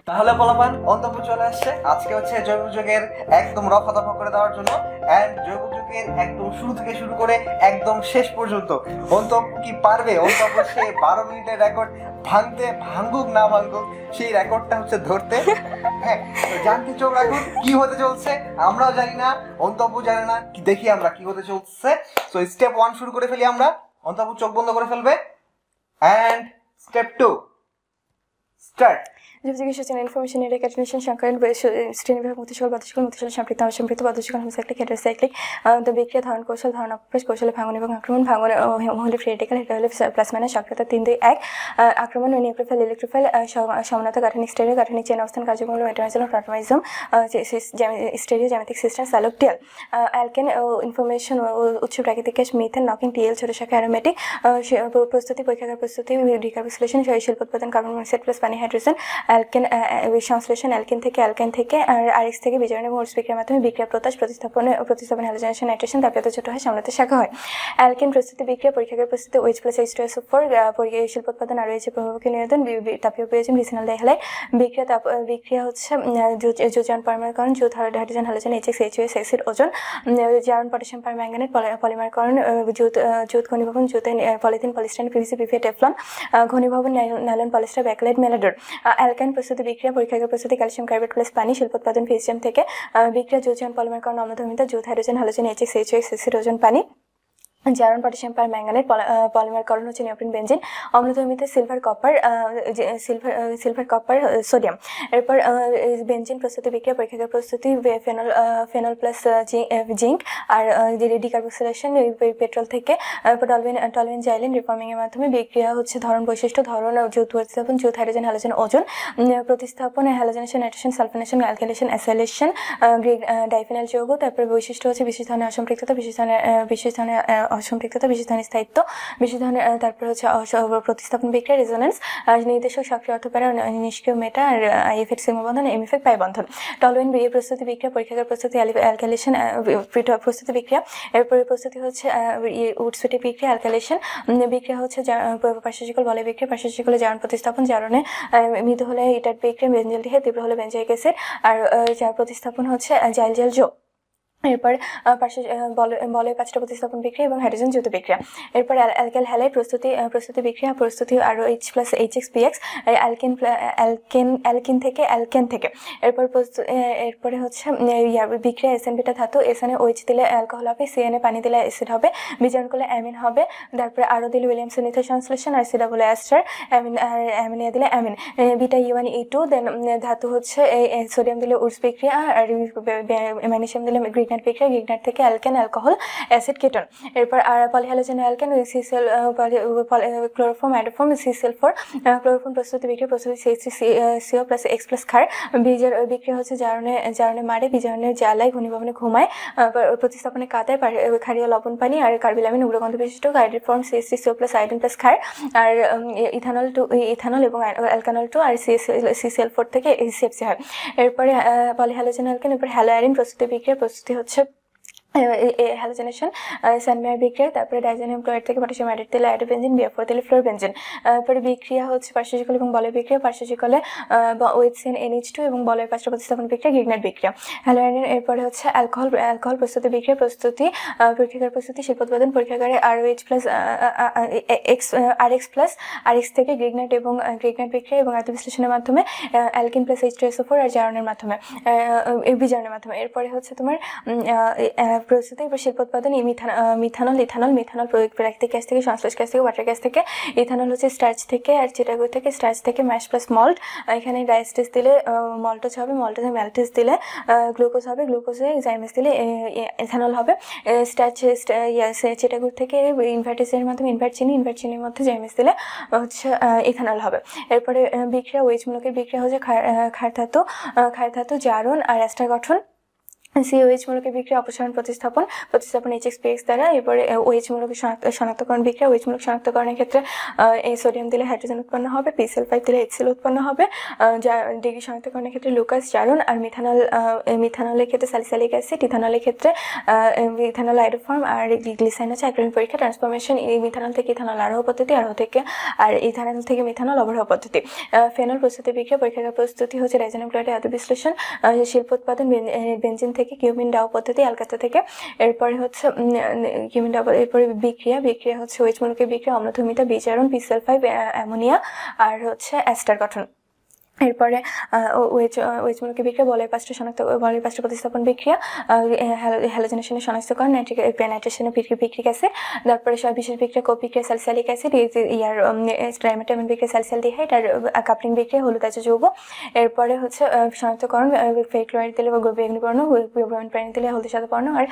তাহলে পোলাপান অন্তপুর চলে আসছে আজকে হচ্ছে জৈব যুগের একদম রফা দফা করে দেওয়ার জন্য। এন্ড জৈব যুগের একদম শুরু থেকে শুরু করে একদম শেষ পর্যন্ত অন্তপুর কি পারবে? অন্তপুর সে 12 মিনিটের রেকর্ড ভাঙুক না ভাঙুক, সেই রেকর্ডটা হচ্ছে ধরতে। হ্যাঁ, তো জানতে চোখ রাখুন কি হতে চলছে, আমরাও জানি না, অন্তপুর জানে না, দেখি আমরা কি হতে চলছে। তো স্টেপ 1 শুরু করে ফেলি আমরা। অন্তপুর চোখ বন্ধ করে ফেলবে এন্ড স্টেপ 2 স্টার্ট। জীবচিকিৎসা চ্যানেল ইনফরমেশন এর ক্যাটাগরিজেশন সংকলন শ্রেণীবিভাগ মতিশীল বাধ্যশীল মতিশীল সম্পৃক্ত অসম্পৃক্ত বাধ্যশীল হোমোসাইক্লিক হেটারোসাইক্লিক বিক্রিয়া ধারণ কৌশল ধারণ অপ্রকাশ কৌশলে ভাঙন এবং আক্রমণ ভাঙন হলে ফ্রি রেডিক্যাল হেটা হলে প্লাস মাইনাস সক্রিয়তা 3 2 1 আক্রমণ নিউক্লিওফাইল ইলেকট্রোফাইল সমানতা গাঠনিক স্টেরিও গাঠনিক চেন অবস্থান কার্যক্রম মেটানিজম প্লাটমাইজম স্টেরিও জ্যামিতিক সিস্টেম স্যালোকটিয়াল অ্যালকেন ইনফরমেশন উচ্চ প্রাকৃতিক গ্যাস মিথেন নকিং টিএল ছোট শাখা অ্যারোমেটিক প্রস্তুতি পরীক্ষাগার প্রস্তুতি ডিকার্বক্সিলেশন শিল্প উৎপাদন কার্বন মনোক্সাইড প্লাস পানি হাইড্রোজেন অ্যালকেন সংশ্লেষণ অ্যালকেন থেকে আর আরএক্স থেকে বিজারণ এবং ওটস বিক্রিয়ার মাধ্যমে বিক্রিয়া প্রতিস্থাপন হ্যালোজেনেশন নাইট্রেশন তাপীয়তা ছোট হয় সামলাতে শাখা হয়। অ্যালকেন প্রস্তুতি বিক্রিয়া পরীক্ষাগার প্রস্তুতি OH প্লাস H2SO4 শিল্প উৎপাদন আর রয়েছে প্রভাবকে নিয়ন্ত্রণ তাপীয় প্রয়োজন ভিসিনাল ডাইহালাইড বিক্রিয়া হচ্ছে যোজন পারমাণবিকরণ যৌথ hydrogen halogen HX HOS acid ozone জারণ পটাশিয়াম পারম্যাঙ্গানেট পলিমারকরণ যৌথ ঘনীভবন যৌথ polythene polystyrene PVC PVA Teflon ঘনীভবন নাইলন পলিস্টার ব্যাকলাইট মেলাডোর। অ্যালকাইন প্রস্তুতি বিক্রিয়া পরীক্ষাগার প্রস্তুতি ক্যালসিয়াম কার্বেট প্লাস পানি শিল্প উৎপাদন ফিজিয়াম থেকে বিক্রিয়া যৌজন পলিমারকরণ অম্লধর্মিতা যৌথ hydrogen halogen HX HOX acid ozone পানি জারণ পটাশিয়াম পারম্যাঙ্গানেট পলিমারকরণ হচ্ছে নিওপ্রিন বেনজিন অম্লধর্মিতে সিলভার কপার সোডিয়াম। এরপর বেনজিন প্রস্তুতি বিক্রিয়া পরীক্ষাগার প্রস্তুতি ফেনল প্লাস জিঙ্ক আর ডিকার্বক্সিলেশন পেট্রোল থেকে টলুইন জাইলিন রিফর্মিং এর মাধ্যমে বিক্রিয়া হচ্ছে ধরন বৈশিষ্ট্য ধরন যৌথ প্রতিস্থাপন যৌথ হাইড্রোজেন হ্যালোজেন ওজন প্রতিস্থাপন halogenation nitration sulphonation alkylation acylation diphenyl যৌগ। তারপর বৈশিষ্ট্য হচ্ছে বিশেষ ধরনের অসম্পৃক্ততা বিশেষ ধরনের অসম্পৃক্ততা বিশেষ ধরনের স্থায়িত্ব বিশেষ ধরনের তারপর হচ্ছে প্রতিস্থাপন বিক্রিয়া রেজোনেন্স নির্দেশক সক্রিয় অর্থপ্যারা নিষ্ক্রিয় মেটা আর আইএফএট সিমবন্ধন এমএফএক পাই বন্ধন। টলুইন বিয়ে প্রস্তুতি বিক্রিয়া পরীক্ষাগার প্রস্তুতি অ্যালকাইলেশন প্রস্তুতি বিক্রিয়া। এরপরে প্রস্তুতি হচ্ছে উডসুটি বিক্রিয়া অ্যালকাইলেশন বিক্রিয়া হচ্ছে পার্শ্বশিকল বলে বিক্রিয়া পার্শ্বশিকলে জারণ প্রতিস্থাপন জারণে মৃদু হলে ইটার বিক্রিয়া বেঞ্জেলডিহাইড তীব্র হলে বেঞ্জোইক অ্যাসিড আর প্রতিস্থাপন হচ্ছে জাইল যোগ। এরপর বলয় 5টা প্রতিস্থাপন বিক্রিয়া এবং হাইড্রোজেন যৌথ বিক্রিয়া। এরপর অ্যালকাইল হ্যালাইড প্রস্তুতি বিক্রিয়া প্রস্তুতি আরও H plus HX PX alkyne থেকে। এরপরে হচ্ছে বিক্রিয়া SN বিটা ধাতু SN OH দিলে অ্যালকোহল হবে CN পানি দিলে অ্যাসিড হবে বিজারণ করলে অ্যামিন হবে। তারপরে আরও দিলে উইলিয়ামসন ইথার সংশ্লেষণ আর CW এস্টার অ্যামিনিয়া দিলে অ্যামিন বিটা E1 E2 দেন ধাতু হচ্ছে সোডিয়াম দিলে উডস বিক্রিয়া আর ম্যাগনেসিয়াম দিলে বিক্রিয়া গ্রিগনাইট থেকে অ্যালকেন অ্যালকোহল অ্যাসিড কেটন। এরপর আর polyhalogen alkane CCl chloroform iodoform CCl4 chloroform প্রস্তুতি বিক্রিয়া প্রস্তুতি CO প্লাস X প্লাস ক্ষার বীজের বিক্রিয়া হচ্ছে জারণে মারে বিজারণের জ্বালায় ঘনীভবনে ঘুমায় প্রতিস্থাপনে কাতায় ক্ষারীয় লবণ পানি আর কার্বিলামিন উগ্রগন্ধ বিশিষ্ট guided form CH3CO plus iodine plus ক্ষার আর ইথানল এবং অ্যালকানল 2 আর CCl4 থেকে CFC হয়। এরপরে পলিহ্যালোজেন অ্যালকেন এরপর হ্যালোয়ারিন প্রস্তুতি বিক্রিয়া প্রস্তুতি হচ্ছে হ্যালোজেনেশন সানমেয়ার বিক্রিয়া। তারপরে ডাইজোনিয়াম ক্লোরাইড থেকে পটাশিয়াম অ্যাডেড দিলে আয়োডোবেনজিন BF4 দিলে ফ্লোরবেনজিন। তারপরে বিক্রিয়া হচ্ছে পার্শ্বশিকল এবং বলয় বিক্রিয়া পার্শ্বশিকলে OHCN NH2 এবং বলয় 5টা প্রতিস্থাপন বিক্রিয়া গ্রিগনাইট বিক্রিয়া। হ্যালোয়ারিন এরপরে হচ্ছে অ্যালকোহল প্রস্তুতি বিক্রিয়া প্রস্তুতি পরীক্ষাগার প্রস্তুতি শিল্প উৎপাদন পরীক্ষাগারে ROH প্লাস RX থেকে গ্রিগনাইট বিক্রিয়া এবং আয়ত বিশ্লেষণের মাধ্যমে অ্যালকিন প্লাস H2SO4 আর জারণের মাধ্যমে বিজারণের মাধ্যমে। এরপরে হচ্ছে তোমার প্রস্তুতি শিল্প উৎপাদন মিথানল প্রাকৃতিক গ্যাস থেকে সংশ্লেষ গ্যাস থেকে ওয়াটার গ্যাস থেকে ইথানল হচ্ছে স্টার্চ থেকে আর চিটাগো থেকে স্টার্চ থেকে ম্যাশ প্লাস মল্ট এখানে ডায়াস্টেস দিলে মল্টোজ হবে মল্টোজে ম্যালটেজ দিলে গ্লুকোজ হবে গ্লুকোজে জাইমেস দিলে ইথানল হবে স্টার্চ চিটাগো থেকে ইনভার্টেসের মাধ্যমে ইনভার্ট চিনির মধ্যে জাইমেস দিলে হচ্ছে ইথানল হবে। এরপরে বিক্রিয়া ওয়েজ মূলকের বিক্রিয়া হচ্ছে ক্ষার ধাতু জারণ আর অ্যাস্টার গঠন সিওএইচ মূলকের বিক্রিয়া অপসারণ প্রতিস্থাপন HXPX দ্বারা। এরপরে ওএইচ মূলকের শনাক্তকরণ বিক্রিয়া। ওএইচ মূলক শনাক্তকরণের ক্ষেত্রে এই সোডিয়াম দিলে হাইড্রোজেন উৎপন্ন হবে, PCl5 দিলে HCl উৎপন্ন হবে। যা ডিগ্রি শনাক্তকরণের ক্ষেত্রে লুকাস, জারণ। আর মিথানলের ক্ষেত্রে স্যালিসাইলিক অ্যাসিড, ইথানলের ক্ষেত্রে ইথানল আইডোফর্ম, আর গ্লিসাইন হচ্ছে অ্যাক্রিলিন পরীক্ষা। ট্রান্সফরমেশন মিথানল থেকে ইথানল আরোহ পদ্ধতি, আরোহ থেকে আর ইথানল থেকে মিথানল অবরোহ পদ্ধতি। ফেনল প্রস্তুতি বিক্রিয়া। পরীক্ষাগার প্রস্তুতি হচ্ছে ডাইজেনাম ক্লোরাইড আয়ত বিশ্লেষণ। শিল্প উৎপাদন বেনজিন থেকে, কিউমিন ডাও পদ্ধতি আলকাতা থেকে। এরপরে হচ্ছে কিউমিন ডাও, এরপরে বিক্রিয়া হচ্ছে ওএইচ মূলকের বিক্রিয়া, অম্লধর্মিতা, বিজারণ, PCl5, অ্যামোনিয়া আর হচ্ছে অ্যাস্টার গঠন। এরপরে ওএইচ মূলকের বিক্রিয়া, বলয় পাঁচটা প্রতিস্থাপন বিক্রিয়া, হ্যালোজেনেশনের শনাক্তকরণ, নাইট্রেশনের পিক্রিক অ্যাসিড। তারপরে বিশেষ বিক্রিয়া, কোপিক্রিয়া, স্যালিসাইলিক অ্যাসিড, ট্রাইমেটামিন বিক্রিয়া, স্যালিসালডিহাইড, আর কাপলিং বিক্রিয়া, হলুদ আজ যৌগ। এরপরে হচ্ছে শনাক্তকরণ, ফেরিক ক্লোরাইড দিলে বেগুনিবর্ণ, ব্রোমিন প্রাণী দিলে হলদে সাদা বর্ণ, আর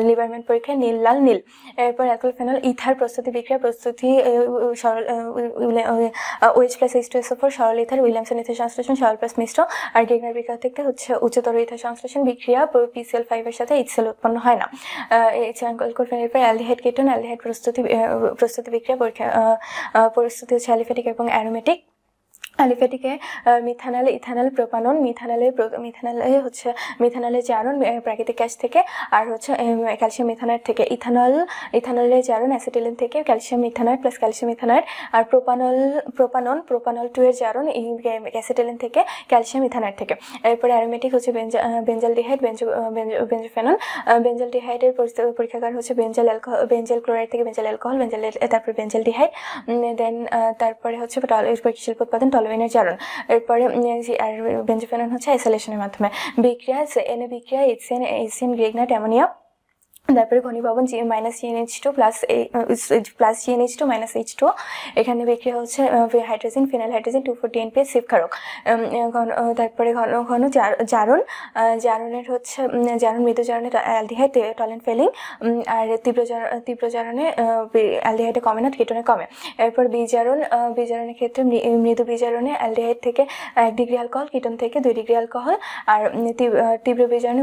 লিবারম্যান পরীক্ষায় নীল লাল নীল। এরপর অ্যালকোহল ফেনল ইথার প্রস্তুতি বিক্রিয়া, প্রস্তুতি সরল OH প্লাস H2SO4 সরল ইথার, উইলিয়ামসন ইথার সংশ্লেষণ, সরল প্লাস মিশ্র। আর গেগনার বিক্রিয়া থেকে হচ্ছে উচ্চতর ইথার সংশ্লেষণ বিক্রিয়া, PCl5 এর সাথে HCl উৎপন্ন হয় না। অ্যালকোহল ফেনলের পর অ্যালডিহাইড কেটন, অ্যালডিহাইড প্রস্তুতি বিক্রিয়া, প্রস্তুতি হচ্ছে অ্যালিফ্যাটিক এবং অ্যারোমেটিক। অ্যালিফ্যাটিকে মিথানল, ইথানল, প্রোপানন। মিথানলে হচ্ছে মিথানলের জারণ প্রাকৃতিক গ্যাস থেকে, আর হচ্ছে ক্যালসিয়াম মিথানয়েড থেকে। ইথানলের জারণ অ্যাসিটিলিন থেকে, ক্যালসিয়াম মিথানয়েড প্লাস ক্যালসিয়াম মিথানয়েড। আর প্রোপানল 2 এর জারণ অ্যাসিটিলিন থেকে, ক্যালসিয়াম ইথানয়েড থেকে। এরপরে অ্যারোমেটিক হচ্ছে বেঞ্জালডিহাইড, বেঞ্জোফেনল। বেঞ্জালডিহাইডের পরীক্ষাগার হচ্ছে বেঞ্জেল ক্লোরাইড থেকে বেঞ্জেল অ্যালকোহল, তারপরে বেঞ্জালডিহাইড। দেন তারপরে হচ্ছে শিল্প উৎপাদন, টলোইনের জারণ। এরপরে আর বেঞ্জোফেনন হচ্ছে আইসোলেশনের মাধ্যমে বিক্রিয়া, এনে বিক্রিয়া, HCN গ্রেগনাইট, অ্যামোনিয়া। তারপরে ঘনীভবন -CnH2 প্লাস CnH2 -H2। এখানে বিক্রিয়া হচ্ছে হাইড্রোজেন, ফিনাইল হাইড্রোজেন, 2,4-DNPS, শিবক্ষারক। তারপরে ঘন জারণের হচ্ছে মৃদু জারণে অ্যালডিহাইড, টলেন ফেলিং। আর তীব্র জারণে অ্যালডিহাইডে কমে না, কেটনে কমে। এরপর বিজারণের ক্ষেত্রে মৃদু বিজারণে অ্যালডিহাইড থেকে 1 ডিগ্রি অ্যালকোহল, কিটোন থেকে 2 ডিগ্রি অ্যালকোহল। আর তীব্র বিজারণে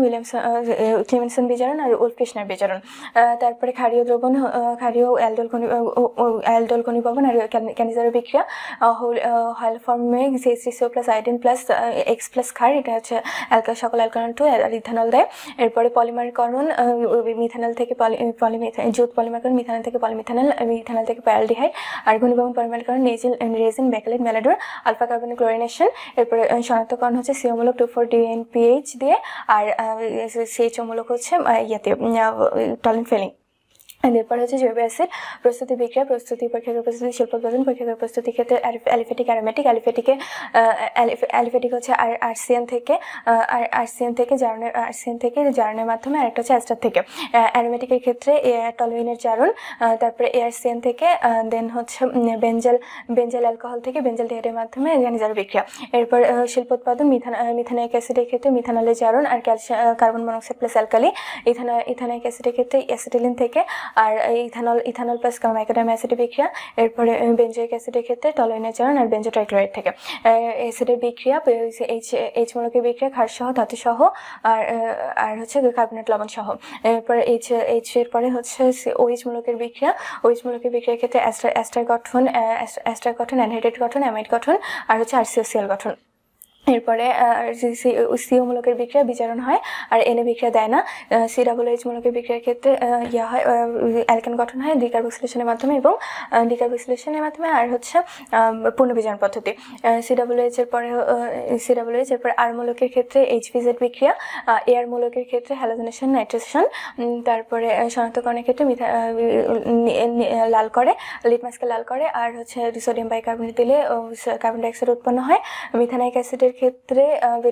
ক্লেমেনসন বিজারণ আর উলফিশনার বিজারণ। তারপরে ক্ষারীয় দ্রবণ, ক্ষারীয় অ্যালডোল ঘনীভবন আর ক্যানিজারের বিক্রিয়া, হল ফর্মে CH3CO plus iodine plus X plus ক্ষার, এটা হচ্ছে সকল অ্যালকানল 2 আর ইথানল দেয়। এরপরে পলিমারকরণ, মিথানল থেকে জুট পলিমারকরণ, মিথানল থেকে পলিমিথানল, মিথানল থেকে প্যারালডিহাইড। আর ঘনীভবন পলিমারকরণ, রেজিন, ব্যাকেলাইট, ম্যালাডোর, আলফা কার্বনের ক্লোরিনেশন। এরপরে শনাক্তকরণ হচ্ছে CO মূলক 2,4-DNPH দিয়ে, আর CHO মূলক হচ্ছে টলেন ফেলিং। এরপর হচ্ছে জৈব অ্যাসিড প্রস্তুতি বিক্রিয়া, পরীক্ষাগার প্রস্তুতি, শিল্প উৎপাদন। পরীক্ষাগার প্রস্তুতির ক্ষেত্রে অ্যালিফ্যাটিক, অ্যারোমেটিক। অ্যালিফ্যাটিক হচ্ছে আরসিএন থেকে জারণের মাধ্যমে, আর একটা হচ্ছে অ্যাস্টার থেকে। অ্যারোমেটিকের ক্ষেত্রে টলোইনের জারণ, তারপরে ArCN থেকে, দেন হচ্ছে বেঞ্জেল অ্যালকোহল থেকে বেঞ্জালডিহাইডের মাধ্যমে গ্যানিজার বিক্রিয়া। এরপর শিল্প উৎপাদন, মিথানোয়িক অ্যাসিডের ক্ষেত্রে মিথানলের জারণ আর carbon monoxide plus alkali. Ethanoic অ্যাসিডের ক্ষেত্রে অ্যাসিটিলিন থেকে, আর ইথানল প্লাস মাইকোডার্ম অ্যাসিড বিক্রিয়া। এরপরে বেঞ্জোইক অ্যাসিডের ক্ষেত্রে টলোইনের জারণ আর বেঞ্জোট্রাইক্লোরাইড থেকে। অ্যাসিডের বিক্রিয়া, এইচ মূলকের বিক্রিয়া, ক্ষার সহ, ধাতু সহ, আর হচ্ছে কার্বনেট লবণ সহ। এরপরে এইচ এর পরে হচ্ছে OH মূলকের বিক্রিয়া। OH মূলকের বিক্রিয়ার ক্ষেত্রে অ্যাস্টার গঠন, অ্যানহাইড্রেট গঠন, অ্যামাইড গঠন, আর হচ্ছে RCOCl গঠন। এরপরে CO মূলকের বিক্রিয়া বিজারণ হয়, আর এনে বিক্রিয়া দেয় না। COOH মূলকের বিক্রিয়ার ক্ষেত্রে হয় অ্যালকেন গঠন হয় ডিকার্বক্সিলেশনের মাধ্যমে, এবং ডিকার্বক্সিলেশনের মাধ্যমে, আর হচ্ছে পূর্ণ বিজারণ পদ্ধতি। COOH এর পরে আর মূলকের ক্ষেত্রে HVZ বিক্রিয়া, এয়ার মূলকের ক্ষেত্রে হ্যালোজেনেশন, নাইট্রেশন। তারপরে শনাক্তকরণের ক্ষেত্রে লাল করে, লিটমাসকে লাল করে, আর হচ্ছে সোডিয়াম বাইকার্বনেট দিলে কার্বন ডাইঅক্সাইড উৎপন্ন হয়। মিথানোয়িক অ্যাসিডের ক্ষেত্রে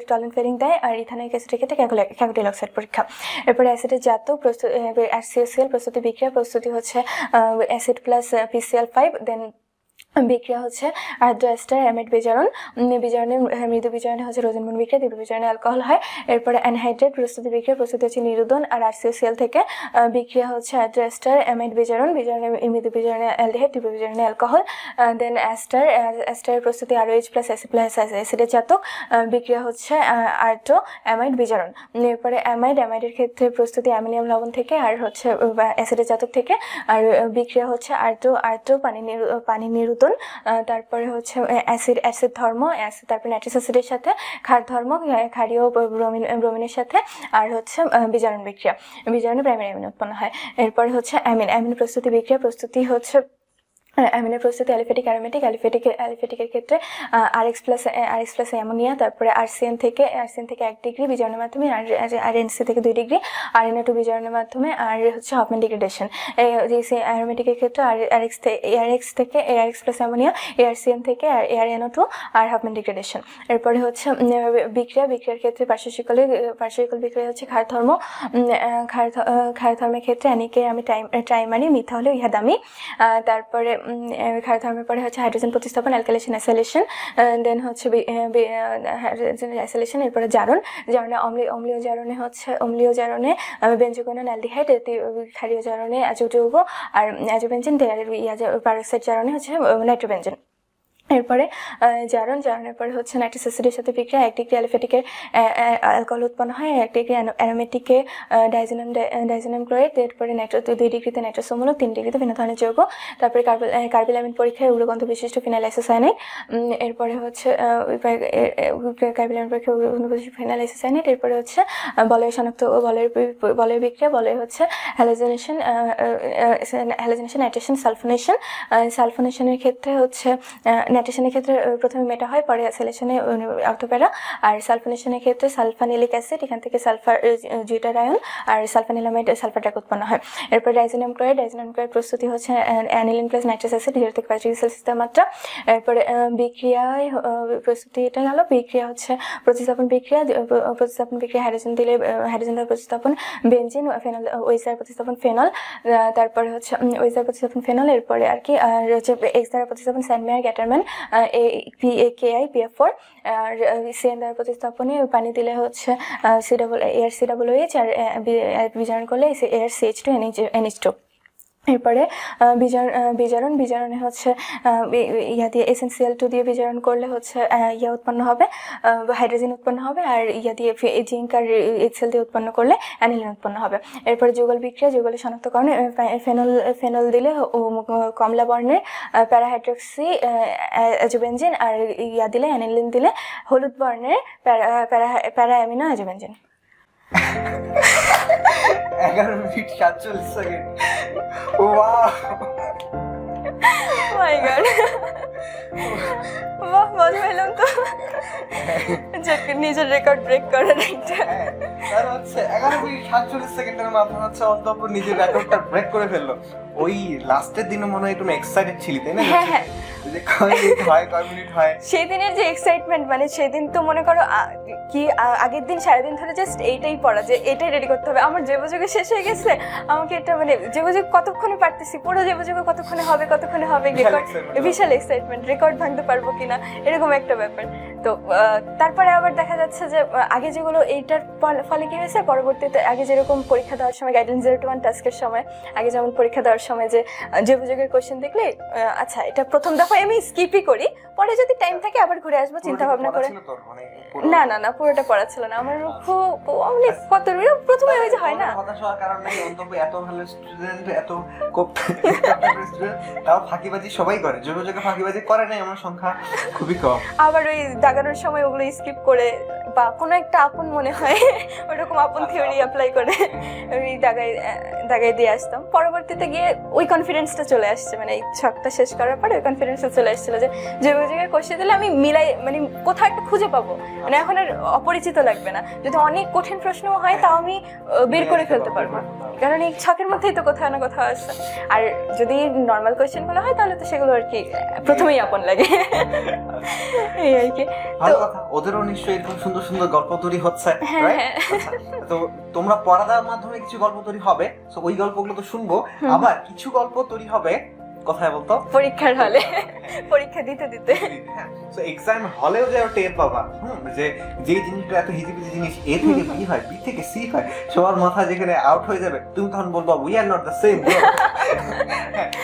টলেন ফেলিং দেয়, আর ইথানোয়িক অ্যাসিডের ক্ষেত্রে ক্যাকোটিল অক্সাইড পরীক্ষা। এরপরে অ্যাসিডের জাত HCOCl প্রস্তুতি বিক্রিয়া, প্রস্তুতি হচ্ছে অ্যাসিড প্লাস PCl5, দেন বিক্রিয়া হচ্ছে আর্দ্র এস্টার অ্যামিড বিজারণ, বিজারণে মৃদু বিজারণে হচ্ছে রোজেনবন বিক্রিয়া, তীব্র বিজারণে অ্যালকোহল হয়। এরপরে অ্যানহাইড্রেট প্রস্তুতি বিক্রিয়া, প্রস্তুতি হচ্ছে নিরোধন আর আরসিওসিএল থেকে। বিক্রিয়া হচ্ছে আর্দ্র এস্টার অ্যামিড বিজারণ, বিজারণে মৃদু বিজারণে অ্যালডিহাইড, তীব্র বিজারণে অ্যালকোহল। দেন এস্টারের প্রস্তুতি আরওএইচ প্লাস অ্যাসিড প্লাস অ্যাসিডের জাতক। বিক্রিয়া হচ্ছে আর্দ্র অ্যামাইড বিজারণ। এরপরে অ্যামাইডের ক্ষেত্রে প্রস্তুতি অ্যামোনিয়াম লবণ থেকে আর হচ্ছে অ্যাসিডের জাতক থেকে। আর বিক্রিয়া হচ্ছে আর্দ্র পানি নিরোধন। তারপরে হচ্ছে অ্যাসিড ধর্ম, তারপরে নাইট্রিক অ্যাসিডের সাথে ক্ষার ধর্ম, ক্ষারীয় ব্রোমিনের সাথে। আর হচ্ছে বিজারণ বিক্রিয়া, বিজারণে প্রাইমারি অ্যামিন উৎপন্ন হয়। এরপরে হচ্ছে অ্যামিন প্রস্তুতি বিক্রিয়া, প্রস্তুতি হচ্ছে অ্যামিনের প্রস্তুতি অ্যালিফেটিক অ্যালিফেটিকের ক্ষেত্রে আরএক্স প্লাস অ্যামোনিয়া, তারপরে আরসিএন থেকে 1 ডিগ্রি বিজারণের মাধ্যমে, আর এনসি থেকে 2 ডিগ্রি, আর NO2 বিজারণের মাধ্যমে, আর হচ্ছে হফম্যান ডিগ্রেডেশন। অ্যারোমেটিকের ক্ষেত্রে ARX থেকে ARX প্লাস অ্যামোনিয়া, ARCN থেকে ARNO2 আর হফম্যান ডিগ্রেডেশন। এরপরে হচ্ছে বিক্রিয়ার ক্ষেত্রে পার্শ্বশিকল বিক্রিয়া হচ্ছে ক্ষার ধর্মের ক্ষেত্রে অ্যানিকে আমি ট্রাইমারি, মিথ্যা হলে ইহাদামি। তারপরে ক্ষার ধর্মের পরে হচ্ছে হাইড্রোজেন প্রতিস্থাপন, অ্যালকাইলেশন অ্যাসাইলেশন। দেন হচ্ছে হাইড্রোজেন অ্যাসাইলেশন। এরপরে অম্লীয় জারণে বেঞ্জোকুইনন অ্যালডিহাইড, ক্ষারীয় জারণে অ্যাজোযৌগ আর অ্যাজোবেনজিন, পারক্সাইড জারণে হচ্ছে নাইট্রোবেনজিন। এরপরে জারণের পরে হচ্ছে নাইট্রিক অ্যাসিডের সাথে বিক্রিয়া, 1 ডিগ্রি অ্যালিফেটিকের অ্যালকোহল উৎপন্ন হয়, 1 ডিগ্রি অ্যারোমেটিকে ডাইজোনিয়াম ক্লোরাইড। এরপরে 2 ডিগ্রিতে নাইট্রোসোমূলক, 3 ডিগ্রিতে ভিন্ন ধরনের যৌগ। তারপরে কার্বিলামিন পরীক্ষায় উগ্রগন্ধ বিশিষ্ট ফিনাইল আইসোসায়ানাইড। এরপরে হচ্ছে কার্বিলামিন পরীক্ষায় উগ্রগন্ধ বিশিষ্ট ফিনাইল আইসোসায়ানাইড। এরপরে হচ্ছে বলয়ের বিক্রিয়া, বলয় হচ্ছে হ্যালোজেনেশন, নাইট্রেশন, সালফোনেশনের ক্ষেত্রে হচ্ছে নাইট্রেশনের ক্ষেত্রে প্রথমে মেটা হয়, পরে অ্যাসিলেশনে অর্থোপ্যারা। আর সালফোনেশনের ক্ষেত্রে সালফানিলিক অ্যাসিড, এখান থেকে সালফার জিউটার আয়ন আর সালফানিলামাইড সালফার ড্রাগ উৎপন্ন হয়। এরপর ডাইজোনিয়াম ক্লোরাইড প্রস্তুতি হচ্ছে অ্যানিলিন প্লাস নাইট্রাস অ্যাসিড 0 থেকে 5 ডিগ্রি সেলসিয়াস মাত্রা। এরপরে বিক্রিয়ায় প্রস্তুতি এটা গেল। বিক্রিয়া হচ্ছে প্রতিস্থাপন বিক্রিয়া, হাইড্রোজেন দ্বারা প্রতিস্থাপন বেনজিন, ফেনল ওএইচ প্রতিস্থাপন ফেনল। তারপরে হচ্ছে ওএইচ প্রতিস্থাপন ফেনল। এরপরে আর কি হচ্ছে এক্স দ্বারা প্রতিস্থাপন স্যান্ডমেয়ার গ্যাটারম্যান, KI PF4। আর CN দ্বারা প্রতিস্থাপনে পানি দিলে হচ্ছে ARCOOH, আর বিজারণ করলে ARCH2 NH2। এরপরে বিজারণে হচ্ছে দিয়ে SnCl2 দিয়ে বিজারণ করলে হচ্ছে উৎপন্ন হবে, হাইড্রোজেন উৎপন্ন হবে। আর দিয়ে জিঙ্ক আর HCl দিয়ে উৎপন্ন করলে অ্যানিলিন উৎপন্ন হবে। এরপরে যুগল বিক্রিয়া, যুগলের শনাক্তকরণে ফেনল দিলে কমলা বর্ণের প্যারাহাইড্রক্সি অ্যাজোবেনজিন, আর দিলে অ্যানিলিন দিলে হলুদ বর্ণের প্যারা অ্যামিনো অ্যাজোবেনজিন। 11 minute 47 second. ওয়াও, মাই গড, বাহ, মজা পেলাম তো নিজের রেকর্ড ব্রেক করার একটা। তার হচ্ছে 11 মিনিট 47 সেকেন্ডের মাধ্যমে হচ্ছে অন্তত নিজের রেকর্ডটা ব্রেক করে ফেললো। ওই লাস্টের দিনও মনে হয় তুমি এক্সাইটেড ছিলি, তাই না? হ্যাঁ, যে কয় মিনিট হয় সেই দিনের যে এক্সাইটমেন্ট, মানে সেদিন তো মনে করো কি আগের দিন সারাদিন ধরে জাস্ট এইটাই পড়া, যে এটাই রেডি করতে হবে। আমার যোগাযোগ শেষ হয়ে গেছে, আমাকে এটা মানে যোগাযোগ কতক্ষণে পারতেছি, পুরো যোগাযোগ কতক্ষণে হবে বিশাল এক্সাইটমেন্ট, রেকর্ড ভাঙতে পারবো কিনা এরকম একটা ব্যাপার। তো তারপরে আবার দেখা যাচ্ছে যে আগে যেগুলো এইটার ফলে কি হয়েছে, পরবর্তীতে আগে যেরকম পরীক্ষা দেওয়ার সময় গাইডলাইন 0-1 টাস্কের সময়, আগে যেমন পরীক্ষা দেওয়ার সময় যে যোগাযোগের কোশ্চেন দেখলে আচ্ছা এটা প্রথম দফা আমি স্কিপই করি, পরে যদি টাইম থাকে আবার ঘুরে আসবো চিন্তা ভাবনা করে। না পুরোটা পড়া ছিল না আমার, খুব অনেক কত প্রথমে ওই যে হয় না হতাশ হওয়ার কারণ নেই। অন্তত এত ভালো স্টুডেন্ট, এত স্টুডেন্ট, তাও ফাঁকিবাজি সবাই করে, যোগাযোগে ফাঁকিবাজি করে না এমন সংখ্যা খুবই কম। আবার ওই দাগানোর সময় ওগুলো স্কিপ করে বা কোনো একটা আপন মনে হয় ওইরকম আপন থিওরি অ্যাপ্লাই করে ওই দাগাই দিয়ে আসতাম। পরবর্তীতে গিয়ে ওই কনফিডেন্সটা চলে আসছে, মানে এই ছকটা শেষ করার পরে ওই কনফিডেন্সটা চলে আসছিল যে জায়গায় কোশ্চেন দিলে আমি মিলাই, মানে কোথাও একটা খুঁজে পাবো, মানে এখন আর অপরিচিত লাগবে না। যদি অনেক কঠিন প্রশ্নও হয় তাও আমি বের করে ফেলতে পারবো, কারণ এই ছকের মধ্যেই তো কোথাও না কোথাও আছে। আর যদি নর্মাল কোশ্চেনগুলো হয় তাহলে তো সেগুলো আর কি প্রথমেই আপন লাগে এই আর কি। ভালো কথা, ওদেরও নিশ্চয়ই এরকম সুন্দর সুন্দর গল্প তৈরি হচ্ছে। তো তোমরা পড়ার মাধ্যমে কিছু গল্প তৈরি হবে, ওই গল্পগুলো তো শুনবো। আবার কিছু গল্প তৈরি হবে কোথায় বলতো, পরীক্ষার হলে। পরীক্ষা দিতে দিতে। সো এক্সাম হলেও যে টের পাবা যে যেই জিনিসটা এত হিজিবিজি জিনিস এ থেকে বি হয়, বি থেকে সি হয়, সবার মাথা যেখানে আউট হয়ে যাবে, তুমি তখন বলবা we are not the same.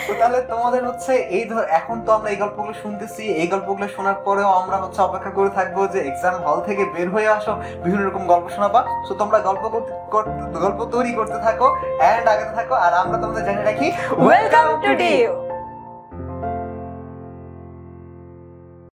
তো তাহলে তোমাদের হচ্ছে এই এখন তো আমরা এই গল্পগুলো শুনতেছি, এই গল্পগুলো শোনার পরেও আমরা হচ্ছে অপেক্ষা করে থাকবো যে এক্সাম হল থেকে বের হয়ে আসো, বিভিন্ন রকম গল্প শোনাবা। সো তোমরা গল্প তৈরি করতে থাকো এন্ড আগাতে থাকো, আর আমরা তোমাদের জানিয়ে রাখি ওয়েলকাম টু ডিউ।